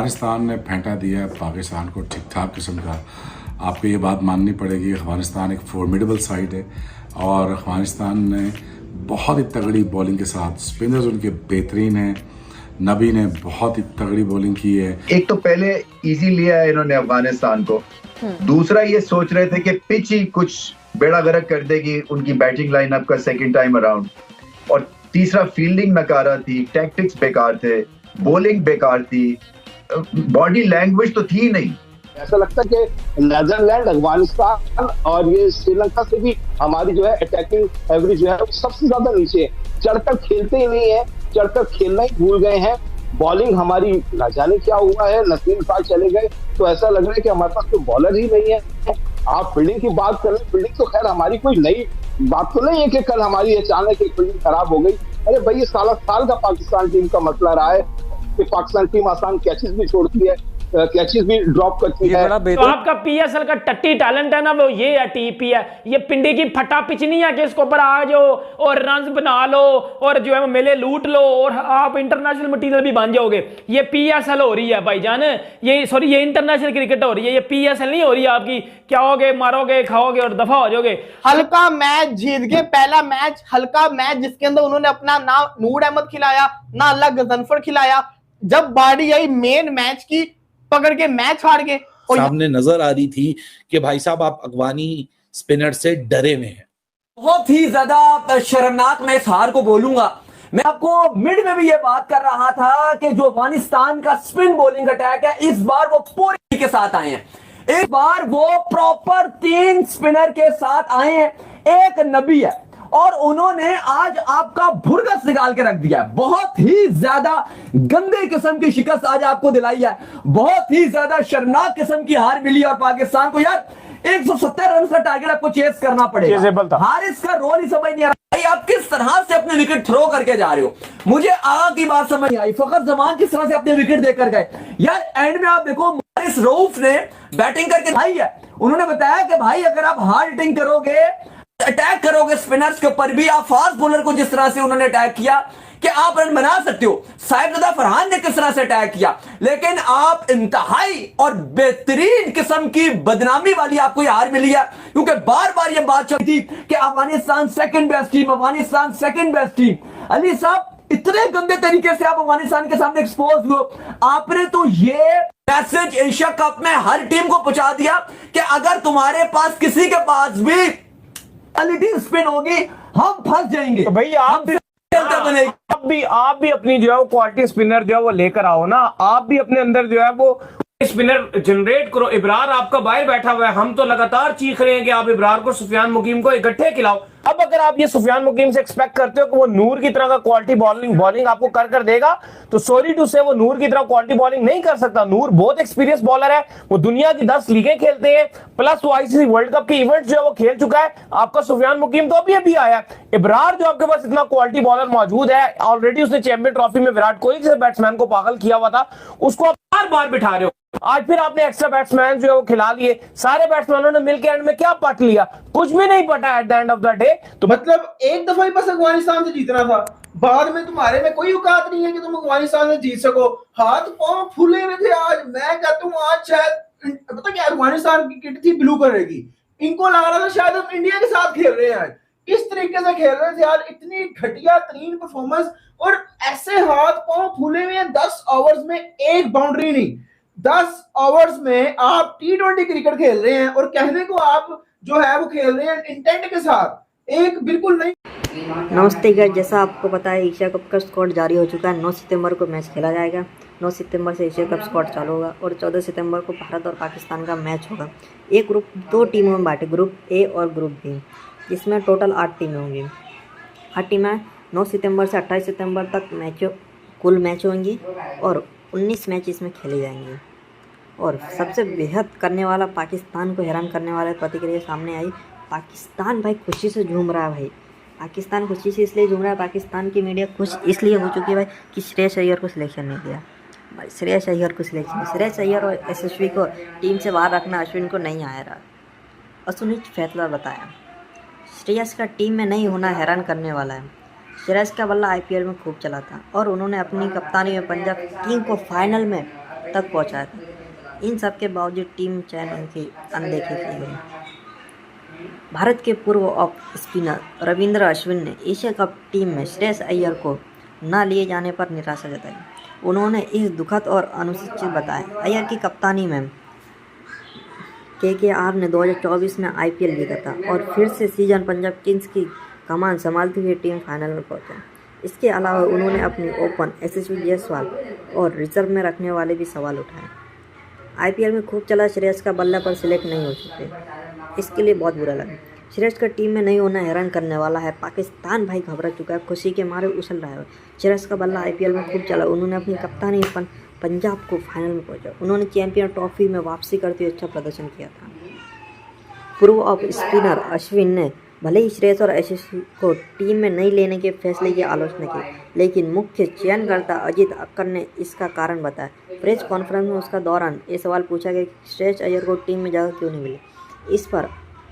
अफगानिस्तान ने फेंटा दिया पाकिस्तान को ठीक ठाक किस्म का। आपको ये बात माननी पड़ेगी, अफगानिस्तान एक फॉर्मिडेबल साइड है और अफगानिस्तान ने बहुत ही तगड़ी बॉलिंग के साथ, स्पिनर्स उनके बेहतरीन हैं। नबी ने बहुत ही तगड़ी बॉलिंग की है। एक तो पहले इजी लिया है इन्होंने अफगानिस्तान को, दूसरा ये सोच रहे थे कि पिच ही कुछ बेड़ा गर्क कर देगी उनकी बैटिंग लाइनअप का सेकंड टाइम अराउंड, और तीसरा फील्डिंग नकारा थी, टैक्टिक्स बेकार थे, बॉलिंग बेकार थी, बॉडी लैंग्वेज तो थी नहीं। ऐसा लगता है कि नीदरलैंड, अफगानिस्तान और ये श्रीलंका से भी हमारी जो है अटैकिंग एवरेज जो है वो सबसे ज्यादा नीचे है। चढ़कर खेलते ही नहीं है, चढ़कर खेलना ही भूल गए हैं। बॉलिंग हमारी ना जाने क्या हुआ है, नसीम साहब चले गए तो ऐसा लग रहा है कि हमारे पास तो बॉलर ही नहीं है। आप फील्डिंग की बात कर रहे हैं, फील्डिंग तो खैर हमारी कोई नई बात तो नहीं है कि कल हमारी अचानक एक फील्डिंग खराब हो गई। अरे भाई, ये साल का पाकिस्तान टीम का मसला रहा है कि पाकिस्तान टीम आसान कैचेस भी छोड़ती है, कैचेस भी ड्रॉप करती है। तो आपका पीएसएल का टट्टी टैलेंट है ना, वो ये है, टीपी है। ये पिंडी की फटा पिच नहीं है कि इसके ऊपर आ जाओ और रन्स बना लो और जो है मेले लूट लो और आप इंटरनेशनल मटेरियल भी बन जाओगे। ये पीएसएल हो रही है भाईजान, ये इंटरनेशनल क्रिकेट हो रही है, ये पीएसएल नहीं हो रही है आपकी। क्या होगे, मारोगे, खाओगे और दफा हो जाओगे। हल्का मैच जीत गए, पहला मैच हल्का मैच जिसके अंदर उन्होंने अपना ना नूर अहमद खिलाया ना अल्लाह गजनफर खिलाया। जब बारी आई मेन मैच की, पकड़ के मैच हार गए। सामने नजर आ रही थी कि भाई साहब आप अफगानी स्पिनर से डरे हुए हैं। बहुत ही ज्यादा शर्मनाक मैं इस हार को बोलूंगा। मैं आपको मिड में भी ये बात कर रहा था कि जो अफगानिस्तान का स्पिन बॉलिंग अटैक है, इस बार वो पूरी के साथ आए हैं। इस बार वो प्रॉपर 3 स्पिनर के साथ आए हैं, एक नबी है और उन्होंने आज आपका भुरगस निकाल के रख दिया है। बहुत ही ज्यादा गंदे किस्म की शिकस्त आज आपको दिलाई है, बहुत ही ज्यादा शर्मनाक किस्म की हार मिली और पाकिस्तान को यार 170 रन का टारगेट आपको चेस करना पड़ेगा। हारिस का रोल ही समझ नहीं आ रहा भाई, आप किस तरह से अपने विकेट थ्रो करके जा रहे हो। मुझे आगे की बात समझ आई, फखर जमान किस तरह से अपने विकेट देकर गए यार। एंड में आप देखो, हारिस रऊफ ने बैटिंग करके भाई है, उन्होंने बताया कि भाई अगर आप हार्ड हिटिंग करोगे, अटैक करोगे स्पिनर्स के ऊपर भी, आप फास्ट बॉलर को जिस तरह से उन्होंने अटैक किया कि आप रन बना सकते हो। साहिबजादा फरहान ने किस तरह से अटैक किया, लेकिन आप इंतहाई और बेहतरीन किस्म की बदनामी वाली आपको ये हार मिली है। क्योंकि बार बार ये बात चलती थी कि Afghanistan second best team, Afghanistan second best team. Ali साहब, इतने गंदे तरीके से आप अफगानिस्तान के सामने एक्सपोज हुए। आपने तो ये मैसेज एशिया कप में हर टीम को पहुंचा दिया कि अगर तुम्हारे पास किसी के पास भी क्वालिटी स्पिन होगी, हम फंस जाएंगे। तो भाई आप भी अपनी जो है वो क्वालिटी स्पिनर जो है वो लेकर आओ ना। आप भी अपने अंदर जो है वो स्पिनर जनरेट करो। इब्रार आपका बाहर बैठा हुआ है, हम तो लगातार चीख रहे हैं कि आप इब्रार को, सुफियान मुकीम को इकट्ठे खिलाओ। अब अगर आप ये सुफियान मुकीम से एक्सपेक्ट करते हो कि वो नूर की तरह का क्वालिटी बॉलिंग आपको कर देगा, तो सॉरी टू से वो नूर की तरह क्वालिटी बॉलिंग नहीं कर सकता। नूर बहुत एक्सपीरियंस बॉलर है, वो दुनिया की 10 लीगें खेलते हैं, प्लस वो आईसीसी वर्ल्ड कप के इवेंट जो है वो खेल चुका है। आपका सुफियान मुकीम तो अभी आया। इब्रार जो आपके पास इतना क्वालिटी बॉलर मौजूद है, ऑलरेडी उसने चैंपियन ट्रॉफी में विराट कोहली जैसे बैट्समैन को पागल किया हुआ था, उसको आप बार बार बिठा रहे हो। आज फिर आपने एक्स्ट्रा बैट्समैन जो है वो खिला लिए। सारे बैट्समैनों ने मिलकर एंड में क्या पट लिया? कुछ भी नहीं पटा at the end of the day. तो मतलब एक दफा ही बस अफगानिस्तान से जीतना था, बाद में तुम्हारे में कोई औकात नहीं है कि तुम अफगानिस्तान से जीत सको। हाथ पांव फूले हुए थे आज। मैं कहता हूँ आज शायद पता क्या, अफगानिस्तान की किट थी ब्लू कलर की, इनको लग रहा था शायद हम इंडिया के साथ खेल रहे हैं। आज इस तरीके से खेल रहे थे यार, इतनी घटिया तरीन परफॉर्मेंस और ऐसे हाथ पांव फूले हुए हैं। 10 ओवर्स में एक बाउंड्री नहीं, 10 ओवर्स में आप T20 क्रिकेट खेल रहे हैं और कहने को आप जो है वो खेल रहे हैं इंटेंट के साथ, एक बिल्कुल नहीं। नमस्ते गाइस, जैसा आपको पता है एशिया कप का स्क्वाड जारी हो चुका है। 9 सितंबर को मैच खेला जाएगा। 9 सितंबर से एशिया कप स्क्वाड चालू होगा और 14 सितंबर को भारत और पाकिस्तान का मैच होगा। एक ग्रुप 2 टीमों में बांटे, ग्रुप ए और ग्रुप बी, जिसमें टोटल 8 टीमें होंगी। 8 टीमें 9 सितंबर से 28 सितंबर तक कुल मैच होंगी और 19 मैच इसमें खेले जाएंगे। और सबसे बेहद करने वाला, पाकिस्तान को हैरान करने वाला प्रतिक्रिया सामने आई। पाकिस्तान भाई खुशी से झूम रहा है। भाई पाकिस्तान खुशी से इसलिए झूम रहा है, पाकिस्तान की मीडिया खुश इसलिए हो चुकी है भाई कि श्रेयस अय्यर को सिलेक्शन नहीं दिया। भाई श्रेयस अय्यर को सिलेक्शन, श्रेयस अय्यर और यशस्वी को टीम से बाहर रखना अश्विन को नहीं आया रहा। अश्विन फैसला बताया, श्रेयस का टीम में नहीं होना हैरान करने वाला है। श्रेयस का बल्ला IPL में खूब चला था और उन्होंने अपनी कप्तानी में पंजाब किंग को फाइनल में तक पहुंचाया था। इन सब के बावजूद टीम चयन उनकी अनदेखी की गई। भारत के पूर्व ऑफ स्पिनर रविंद्र अश्विन ने एशिया कप टीम में श्रेयस अय्यर को न लिए जाने पर निराशा जताई। उन्होंने इस दुखद और अनुचित बताया। अय्यर की कप्तानी में KKR ने 2024 में IPL जीता था और फिर से सीजन पंजाब किंग्स की कमान संभालती हुई टीम फाइनल में पहुंचा। इसके अलावा उन्होंने अपनी ओपन यशस्वी जायसवाल और रिजर्व में रखने वाले भी सवाल उठाए। IPL में खूब चला श्रेयस का बल्ला पर सिलेक्ट नहीं हो सके, इसके लिए बहुत बुरा लगा। श्रेयस का टीम में नहीं होना हैरान करने वाला है। पाकिस्तान भाई घबरा चुका है, खुशी के मारे उछल रहा है। श्रेयस का बल्ला IPL में खूब चला। उन्होंने अपनी कप्तानी पंजाब को फाइनल में पहुंचा। उन्होंने चैंपियन ट्रॉफी में वापसी करते हुए अच्छा प्रदर्शन किया था। पूर्व ऑफ स्पिनर अश्विन ने भले ही श्रेयस और यशस्वी को टीम में नहीं लेने के फैसले की आलोचना की, लेकिन मुख्य चयनकर्ता अजीत अक्कर ने इसका कारण बताया। प्रेस कॉन्फ्रेंस में उसका दौरान ये सवाल पूछा गया कि श्रेयस अय्यर को टीम में जगह क्यों नहीं मिली। इस पर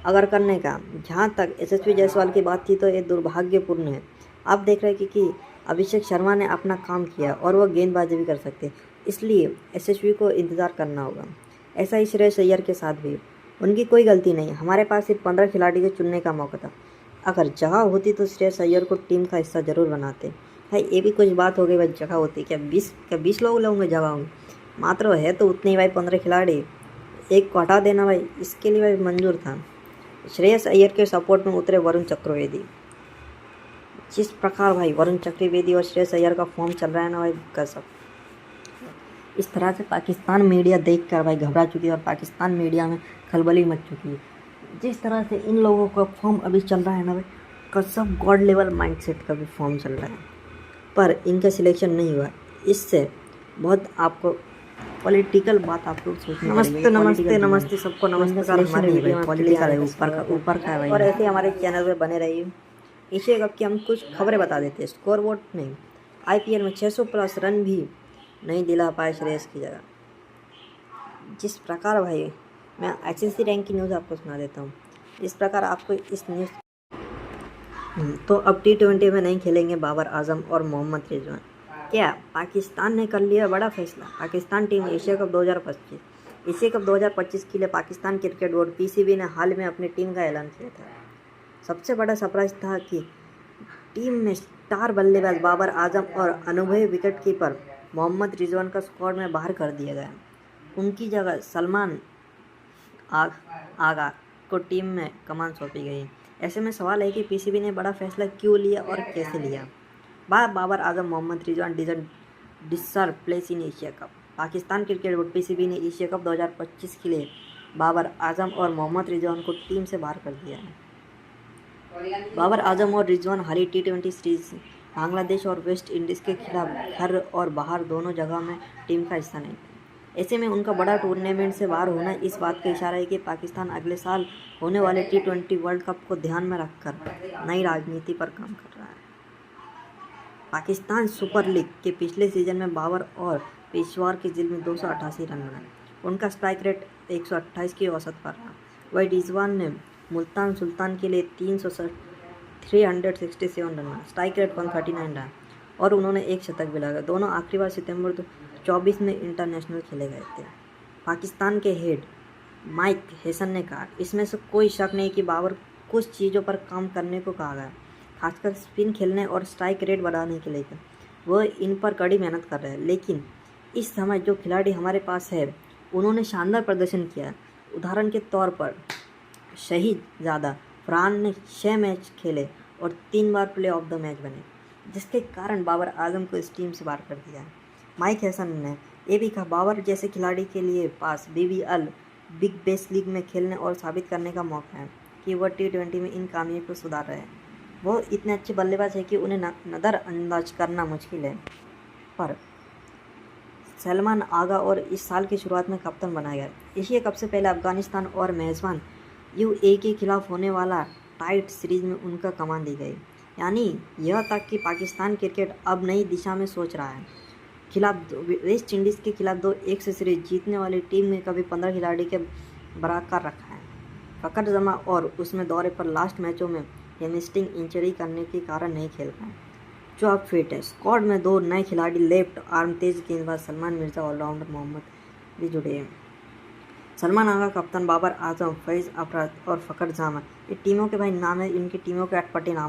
अगर करने का जहाँ तक यशस्वी जायसवाल की बात थी तो ये दुर्भाग्यपूर्ण है। आप देख रहे हैं कि अभिषेक शर्मा ने अपना काम किया और वह गेंदबाजी भी कर सकते, इसलिए यशस्वी को इंतज़ार करना होगा। ऐसा ही श्रेयस अय्यर के साथ भी, उनकी कोई गलती नहीं। हमारे पास सिर्फ 15 खिलाड़ी को चुनने का मौका था। अगर जगह होती तो श्रेयस अय्यर को टीम का हिस्सा जरूर बनाते। भाई ये भी कुछ बात हो गई, भाई जगह होती क्या 20 लोग होंगे जगह होंगे, मात्र है तो उतनी भाई 15 खिलाड़ी, एक को हटा देना भाई, इसके लिए भाई मंजूर था। श्रेयस अय्यर के सपोर्ट में उतरे वरुण चक्रवर्ती। जिस प्रकार भाई वरुण चक्रवर्ती और श्रेयस अय्यर का फॉर्म चल रहा है ना भाई, गजब। इस तरह से पाकिस्तान मीडिया देखकर भाई घबरा चुकी है और पाकिस्तान मीडिया में खलबली मच चुकी है। जिस तरह से इन लोगों का फॉर्म अभी चल रहा है ना भाई, कसम गॉड लेवल माइंडसेट का भी फॉर्म चल रहा है, पर इनका सिलेक्शन नहीं हुआ। इससे बहुत आपको पॉलिटिकल बात आप लोग सोचना। नमस्ते सबको नमस्कार। हमारे वीडियो में ऊपर का है भाई, और ऐसे हमारे चैनल पे बने रहिए। एशिया कप की हम कुछ खबरें बता देते हैं। स्कोर बोर्ड में IPL में 600 प्लस रन भी नहीं दिला पाए श्रेयस की जगह। जिस प्रकार भाई मैं ICC रैंक की न्यूज़ आपको सुना देता हूँ। इस प्रकार आपको इस न्यूज़ तो अब T20 में नहीं खेलेंगे बाबर आजम और मोहम्मद रिजवान। क्या पाकिस्तान ने कर लिया बड़ा फैसला। पाकिस्तान टीम एशिया कप 2025 के लिए पाकिस्तान क्रिकेट बोर्ड PCB ने हाल में अपनी टीम का ऐलान किया था। सबसे बड़ा सरप्राइज था कि टीम में स्टार बल्लेबाज बाबर आजम और अनुभवी विकेटकीपर मोहम्मद रिजवान का स्क्वाड में बाहर कर दिया गया। उनकी जगह सलमान आगा को टीम में कमान सौंपी गई। ऐसे में सवाल है कि PCB ने बड़ा फैसला क्यों लिया और कैसे लिया। Babar Azam Mohammad Rizwan deserve place in Asia cup. Pakistan cricket board PCB ने एशिया कप 2025 के लिए बाबर आजम और मोहम्मद रिजवान को टीम से बाहर कर दिया है। बाबर आजम और रिजवान हाल ही T20 सीरीज बांग्लादेश और वेस्ट इंडीज़ के खिलाफ घर और बाहर दोनों जगह में टीम का हिस्सा नहीं थे। ऐसे में उनका बड़ा टूर्नामेंट से बाहर होना इस बात का इशारा है कि पाकिस्तान अगले साल होने वाले T20 वर्ल्ड कप को ध्यान में रखकर नई राजनीति पर काम कर रहा है। पाकिस्तान सुपर लीग के पिछले सीजन में बाबर और पेशवार के जिल में 288 रन बनाए। उनका स्ट्राइक रेट 128 की औसत पर रहा। वही रिजवान ने मुल्तान सुल्तान के लिए 367 रन बनाए, स्ट्राइक रेट 139 रहा और उन्होंने एक शतक भी लगाया। दोनों आखिरी बार सितंबर 2024 में इंटरनेशनल खेले गए थे। पाकिस्तान के हेड माइक हेसन ने कहा, इसमें से कोई शक नहीं कि बाबर कुछ चीज़ों पर काम करने को कहा गया, खासकर स्पिन खेलने और स्ट्राइक रेट बढ़ाने के लिए। वह इन पर कड़ी मेहनत कर रहे हैं, लेकिन इस समय जो खिलाड़ी हमारे पास है उन्होंने शानदार प्रदर्शन किया। उदाहरण के तौर पर शहीद ज़ादा फरहान ने 6 मैच खेले और 3 बार प्ले ऑफ द मैच बने, जिसके कारण बाबर आजम को इस टीम से बाहर कर दिया। माइक हैसन ने ये भी कहा, बाबर जैसे खिलाड़ी के लिए पास BBL बिग बेस लीग में खेलने और साबित करने का मौका है कि वह T20 में इन कामयाबी को सुधार रहे हैं। वो इतने अच्छे बल्लेबाज है कि उन्हें नज़रअंदाज करना मुश्किल है। पर सलमान आगा और इस साल की शुरुआत में कप्तान बनाया गया। एशिया कप से पहले अफगानिस्तान और मेज़बान UAE के खिलाफ होने वाला टाइट सीरीज में उनका कमान दी गई। यानी यह तक कि पाकिस्तान क्रिकेट अब नई दिशा में सोच रहा है। वेस्ट इंडीज़ के खिलाफ 2-1 से सीरीज जीतने वाली टीम ने कभी 15 खिलाड़ी के बराबर रखा है। फकर जमा और उसमें दौरे पर लास्ट मैचों में हेमस्ट्रिंग इंजरी करने के कारण नहीं खेल पाए। जो अब फिट है। स्क्वाड में 2 नए खिलाड़ी लेफ्ट आर्म तेज गेंदबाज सलमान मिर्जा ऑलराउंडर मोहम्मद भी जुड़े हैं। सलमान आगा, कप्तान बाबर आजम, फैज़ अफराद और फ़खर जमान, ये टीमों के भाई नाम है। इनकी टीमों के अटपटे नाम